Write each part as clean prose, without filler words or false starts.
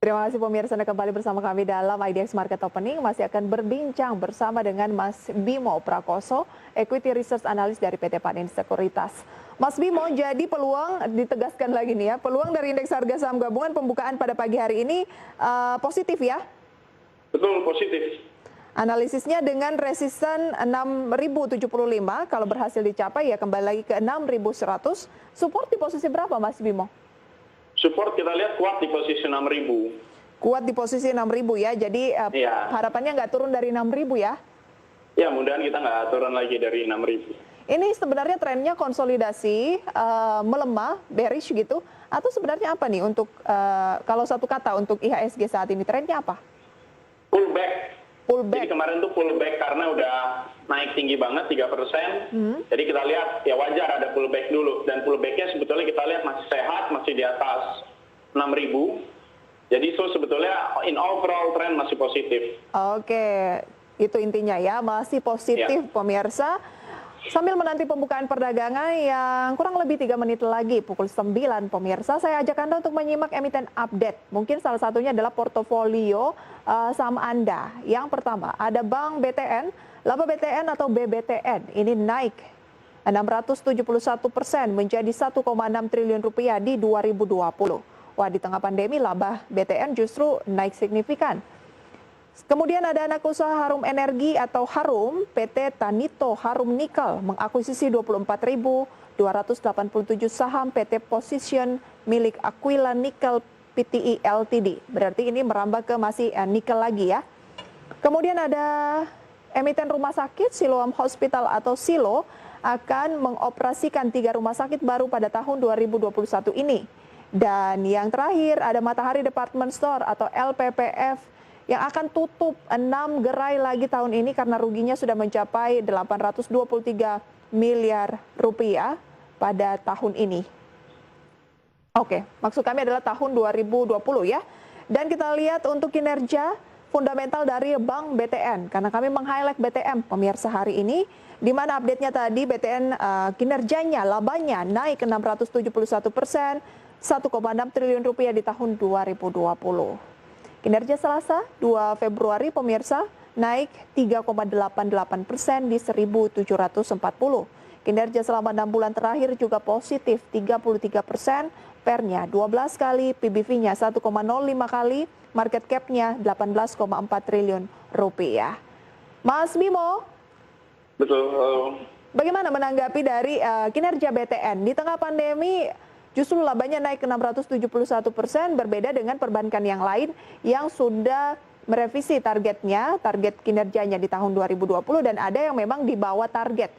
Terima kasih pemirsa Anda kembali bersama kami dalam IDX Market Opening. Masih akan berbincang bersama dengan Mas Bimo Prakoso, Equity Research Analyst dari PT Panin Sekuritas. Mas Bimo, jadi peluang ditegaskan lagi nih ya, peluang dari indeks harga saham gabungan pembukaan pada pagi hari ini positif ya? Betul, positif. Analisisnya dengan resisten 6.075, kalau berhasil dicapai ya kembali lagi ke 6.100. Support di posisi berapa Mas Bimo? Support kita lihat kuat di posisi 6.000. Kuat di posisi 6.000 ya, jadi harapannya nggak turun dari 6.000 ya? Ya, mudahan kita nggak turun lagi dari 6.000. Ini sebenarnya trennya konsolidasi, melemah, bearish gitu, atau sebenarnya apa nih untuk, kalau satu kata untuk IHSG saat ini, trennya apa? Pullback. Pullback. Jadi kemarin tuh pullback karena udah naik tinggi banget 3%. Jadi kita lihat ya wajar ada pullback dulu. Dan pullbacknya sebetulnya kita lihat masih sehat, masih di atas 6.000. Jadi sebetulnya in overall trend masih positif. Oke, itu intinya ya, masih positif pemirsa. Sambil menanti pembukaan perdagangan yang kurang lebih 3 menit lagi, pukul 9 pemirsa, saya ajak Anda untuk menyimak emiten update. Mungkin salah satunya adalah portofolio saham Anda. Yang pertama, ada Bank BTN, laba BTN atau BBTN, ini naik 671% menjadi 1,6 triliun rupiah di 2020. Wah, di tengah pandemi laba BTN justru naik signifikan. Kemudian ada anak usaha Harum Energi atau Harum, PT Tanito Harum Nikel mengakuisisi 24.287 saham PT Position milik Aquila Nickel Pti Ltd. Berarti ini merambah ke masih nikel lagi ya. Kemudian ada emiten rumah sakit Siloam Hospital atau Silo akan mengoperasikan 3 rumah sakit baru pada tahun 2021 ini. Dan yang terakhir ada Matahari Department Store atau LPPF yang akan tutup 6 gerai lagi tahun ini karena ruginya sudah mencapai 823 miliar rupiah pada tahun ini. Oke, maksud kami adalah tahun 2020 ya. Dan kita lihat untuk kinerja fundamental dari Bank BTN, karena kami meng-highlight BTM pemirsa hari ini, di mana update-nya tadi BTN kinerjanya, labanya naik ke 671%, 1,6 triliun rupiah di tahun 2020. Kinerja Selasa 2 Februari pemirsa naik 3,88% di 1.740. Kinerja selama 6 bulan terakhir juga positif 33%, pernya 12 kali, PBV-nya 1,05 kali, market cap-nya 18,4 triliun rupiah. Mas Bimo, Betul. bagaimana menanggapi dari kinerja BTN di tengah pandemi? Justru labanya naik ke 671%, berbeda dengan perbankan yang lain yang sudah merevisi targetnya, target kinerjanya di tahun 2020 dan ada yang memang di bawah target.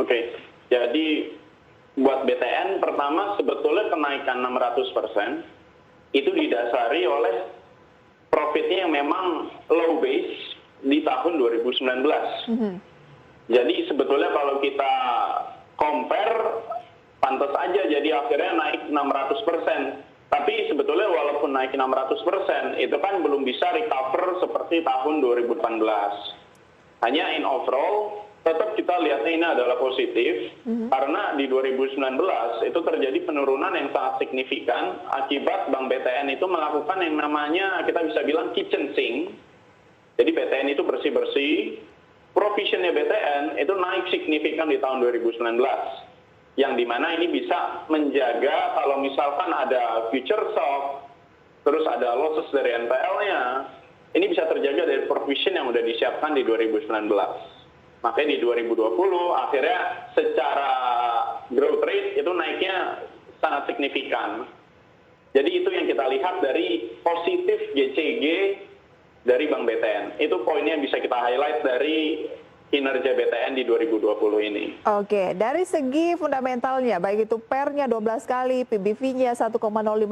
Oke, jadi buat BTN pertama sebetulnya kenaikan 600% itu didasari oleh profitnya yang memang low base di tahun 2019. Jadi sebetulnya kalau kita compare pantas aja jadi akhirnya naik 600%. Tapi sebetulnya walaupun naik 600%, itu kan belum bisa recover seperti tahun 2018. Hanya in overall, tetap kita lihatnya ini adalah positif, karena di 2019 itu terjadi penurunan yang sangat signifikan akibat Bank BTN itu melakukan yang namanya, kita bisa bilang kitchen sink. Jadi BTN itu bersih-bersih, provisionnya BTN itu naik signifikan di tahun 2019. Yang dimana ini bisa menjaga kalau misalkan ada future shock, terus ada losses dari NPL-nya, ini bisa terjaga dari provision yang sudah disiapkan di 2019. Makanya di 2020 akhirnya secara growth rate itu naiknya sangat signifikan. Jadi itu yang kita lihat dari positif GCG dari Bank BTN. Itu poinnya yang bisa kita highlight dari kinerja BTN di 2020 ini. Oke, dari segi fundamentalnya, baik itu pernya 12 kali, PBV-nya 1,05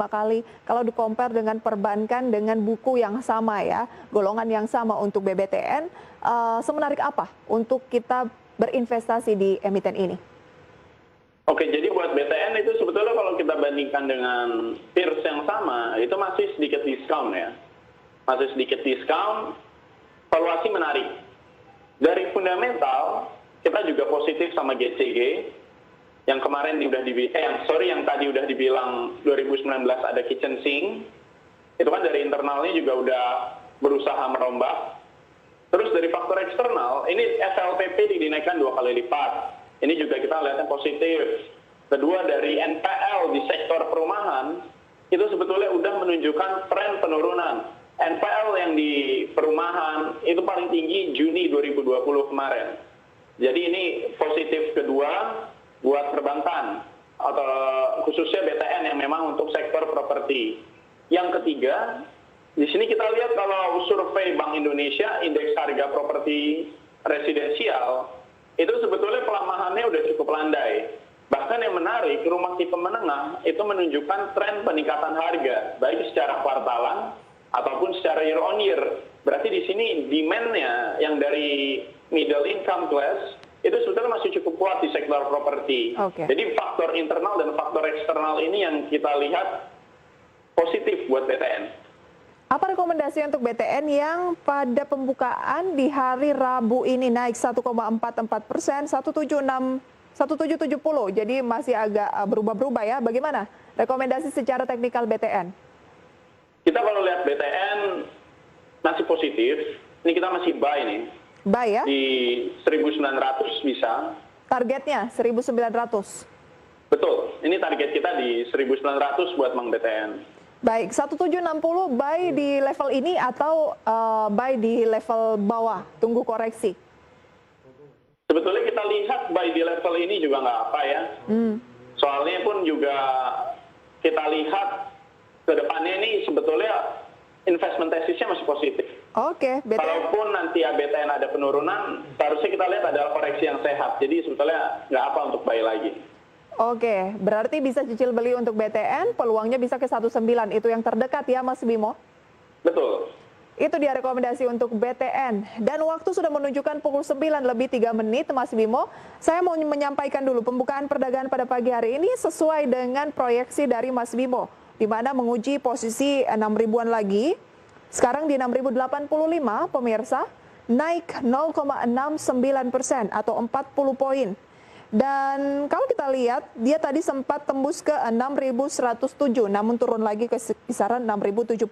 kali, kalau di-compare dengan perbankan dengan buku yang sama ya, golongan yang sama untuk BBTN, semenarik apa untuk kita berinvestasi di emiten ini? Oke, jadi buat BTN itu sebetulnya kalau kita bandingkan dengan peers yang sama, itu masih sedikit diskon ya. Masih sedikit diskon, valuasi menarik. Dari fundamental, kita juga positif sama GCG, yang kemarin yang tadi udah dibilang 2019 ada kitchen sink, Itu kan dari internalnya juga udah berusaha merombak. Terus dari faktor eksternal, ini SLPP dinaikkan 2 kali lipat. Ini juga kita lihat yang positif. Kedua, dari NPL di sektor perumahan, itu sebetulnya udah menunjukkan tren penurunan. NPL yang di perumahan itu paling tinggi Juni 2020 kemarin. Jadi ini positif kedua buat perbankan, atau khususnya BTN yang memang untuk sektor properti. Yang ketiga, di sini kita lihat kalau survei Bank Indonesia, indeks harga properti residensial, itu sebetulnya pelemahannya udah cukup landai. Bahkan yang menarik, rumah tipe menengah itu menunjukkan tren peningkatan harga, baik secara kuartalan ataupun secara year on year. Berarti di sini demand-nya yang dari middle income class itu sebetulnya masih cukup kuat di sektor properti. Jadi faktor internal dan faktor eksternal ini yang kita lihat positif buat BTN. Apa rekomendasi untuk BTN yang pada pembukaan di hari Rabu ini naik 1,44%, 1770, jadi masih agak berubah-berubah ya. Bagaimana rekomendasi secara teknikal BTN? Kita kalau lihat BTN masih positif, ini kita masih buy nih. Buy ya? Di 1900 bisa. Targetnya 1900? Betul, ini target kita di 1900 buat Mang BTN. Baik, 1760 buy di level ini atau buy di level bawah, tunggu koreksi? Sebetulnya kita lihat buy di level ini juga nggak apa ya. Soalnya pun juga kita lihat ke depannya ini sebetulnya investment tesisnya masih positif. Oke, BTN. Kalaupun nanti BTN ada penurunan, seharusnya kita lihat ada koreksi yang sehat. Jadi sebetulnya nggak apa untuk buy lagi. Oke, berarti bisa cicil beli untuk BTN, peluangnya bisa ke 19, itu yang terdekat ya Mas Bimo? Betul. Itu dia rekomendasi untuk BTN. Dan waktu sudah menunjukkan pukul 9:03 Mas Bimo. Saya mau menyampaikan dulu pembukaan perdagangan pada pagi hari ini sesuai dengan proyeksi dari Mas Bimo, di mana menguji posisi 6.000-an lagi. Sekarang di 6.085 pemirsa, naik 0,69% atau 40 poin. Dan kalau kita lihat, dia tadi sempat tembus ke 6.107, namun turun lagi ke kisaran 6.078.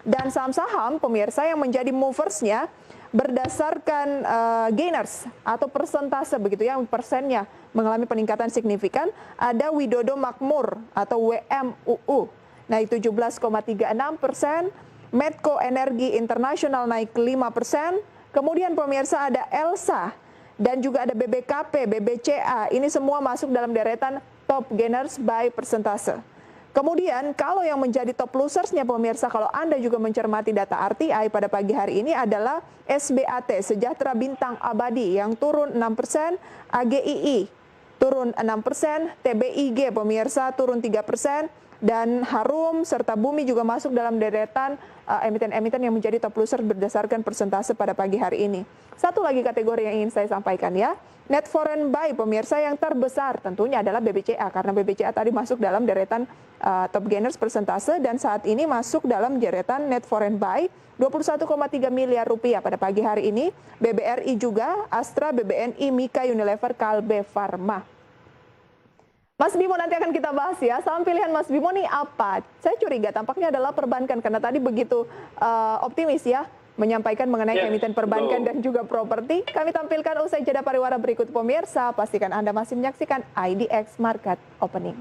Dan saham-saham pemirsa yang menjadi moversnya berdasarkan gainers atau persentase begitu ya, persennya mengalami peningkatan signifikan. Ada Widodo Makmur atau WMUU naik 17,36%, Medco Energi Internasional naik 5%, kemudian pemirsa ada Elsa, dan juga ada BBKP, BBCA, ini semua masuk dalam deretan top gainers by persentase. Kemudian kalau yang menjadi top losersnya pemirsa, kalau Anda juga mencermati data RTI pada pagi hari ini adalah SBAT, Sejahtera Bintang Abadi yang turun 6%, AGII turun 6%, TBIG pemirsa turun 3%, dan Harum serta Bumi juga masuk dalam deretan emiten-emiten yang menjadi top loser berdasarkan persentase pada pagi hari ini. Satu lagi kategori yang ingin saya sampaikan ya, net foreign buy pemirsa yang terbesar tentunya adalah BBCA, karena BBCA tadi masuk dalam deretan top gainers persentase dan saat ini masuk dalam deretan net foreign buy 21,3 miliar rupiah pada pagi hari ini. BBRI juga, Astra, BBNI, Mika, Unilever, Kalbe Farma. Mas Bimo nanti akan kita bahas ya, saham pilihan Mas Bimo nih apa? Saya curiga tampaknya adalah perbankan, karena tadi begitu optimis ya menyampaikan mengenai emiten perbankan dan juga properti. Kami tampilkan usai jeda pariwara berikut pemirsa, pastikan Anda masih menyaksikan IDX Market Opening.